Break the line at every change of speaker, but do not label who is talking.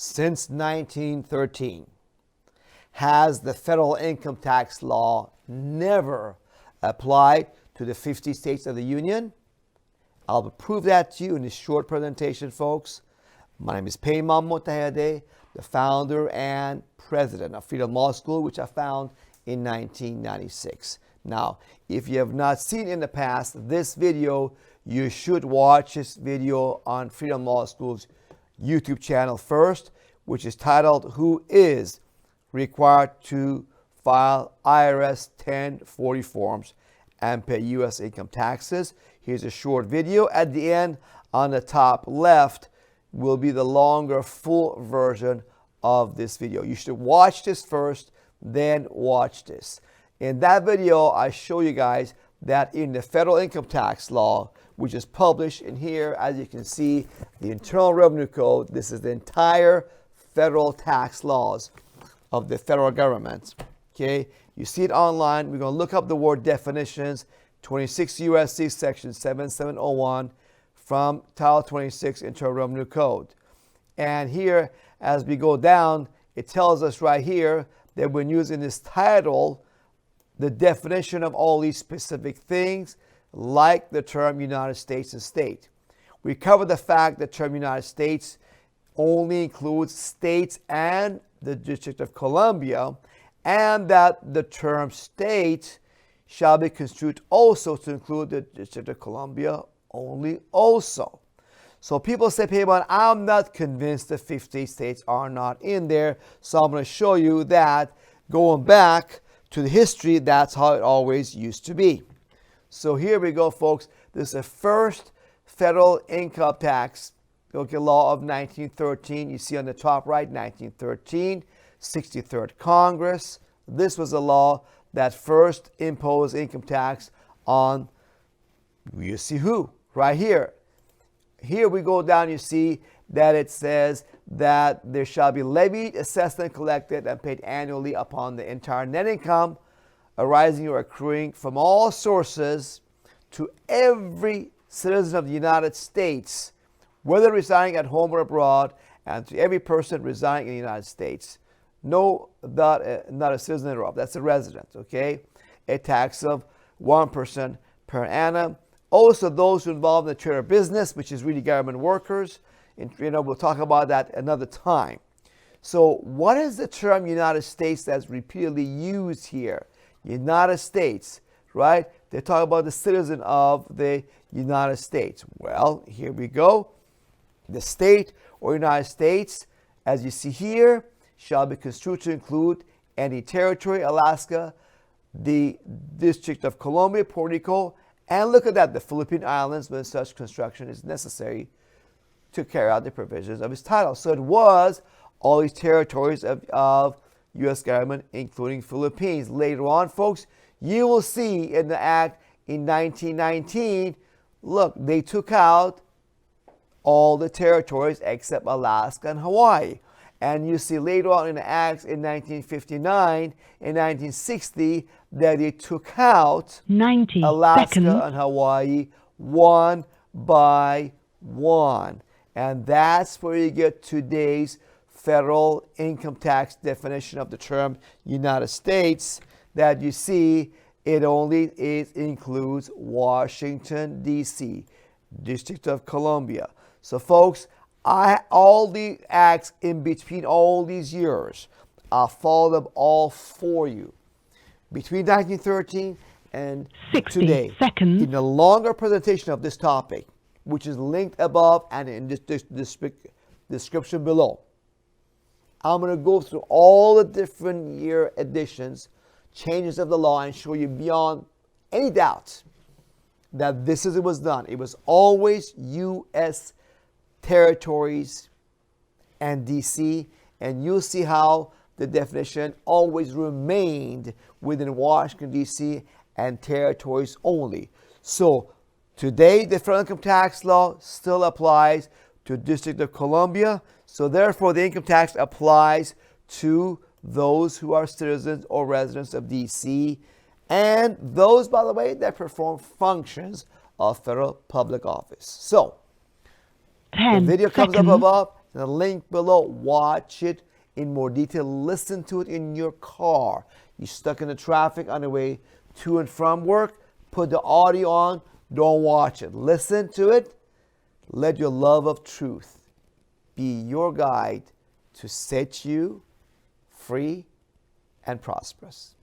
since 1913 has the federal income tax law never applied to the 50 states of the Union. I'll prove that to you in this short presentation, folks. My name is Peymon Mottahedeh, the founder and president of Freedom Law School, which I found in 1996. Now, if you have not seen in the past this video, you should watch this video on Freedom Law School's YouTube channel first, which is titled, Who is Required to File IRS 1040 Forms and Pay U.S. Income Taxes. Here's a short video. At the end, on the top left, will be the longer full version of this video. You should watch this first, then watch this. In that video, I show you guys that in the federal income tax law, which is published in here, as you can see, the Internal Revenue Code, this is the entire federal tax laws of the federal government. Okay, you see it online. We're going to look up the word definitions, 26 U.S.C. section 7701 from Title 26 Internal Revenue Code. And here, as we go down, it tells us right here that when using this title, the definition of all these specific things, like the term United States and state. We cover the fact that the term United States only includes states and the District of Columbia, and that the term state shall be construed also to include the District of Columbia only also. So people say, Peymon, I'm not convinced the 50 states are not in there, so I'm going to show you that going back to the history, that's how it always used to be. So here we go, folks. This is the first federal income tax law of 1913. You see on the top right, 1913, 63rd Congress. This was a law that first imposed income tax on, you see who, right here. Here we go down, you see that it says that there shall be levied, assessed, and collected and paid annually upon the entire net income arising or accruing from all sources to every citizen of the United States, whether residing at home or abroad, and to every person residing in the United States. No, not a citizen thereof. That's a resident, okay? A tax of 1% per annum. Also, those who are involved in the trade or business, which is really government workers. And, we'll talk about that another time. So what is the term United States that's repeatedly used here? United States, right? They talk about the citizen of the United States. Well, here we go. The state or United States, as you see here, shall be construed to include any territory, Alaska, the District of Columbia, Puerto Rico, and look at that, the Philippine Islands, when such construction is necessary to carry out the provisions of its title. So it was all these territories of U.S. government, including Philippines. Later on, folks, you will see in the act in 1919, look, they took out all the territories except Alaska and Hawaii. And you see later on in the acts in 1959 and 1960 that they took out Alaska and Hawaii one by one. And that's where you get today's federal income tax definition of the term United States, that you see it only includes Washington, D.C., District of Columbia. So folks, all the acts in between all these years, I'll follow them all for you. Between 1913 and
60
today,
seconds.
in the longer presentation of this topic, which is linked above and in this description below, I'm going to go through all the different year additions, changes of the law, and show you beyond any doubt that this is it was done. It was always U.S. territories and D.C., and you'll see how the definition always remained within Washington, D.C. and territories only. So today, the federal income tax law still applies to District of Columbia. So therefore, the income tax applies to those who are citizens or residents of D.C. and those, by the way, that perform functions of federal public office. So, the video comes up above, The link below. Watch it in more detail. Listen to it in your car. You're stuck in the traffic on the way to and from work. Put the audio on. Don't watch it. Listen to it. Let your love of truth be your guide to set you free and prosperous.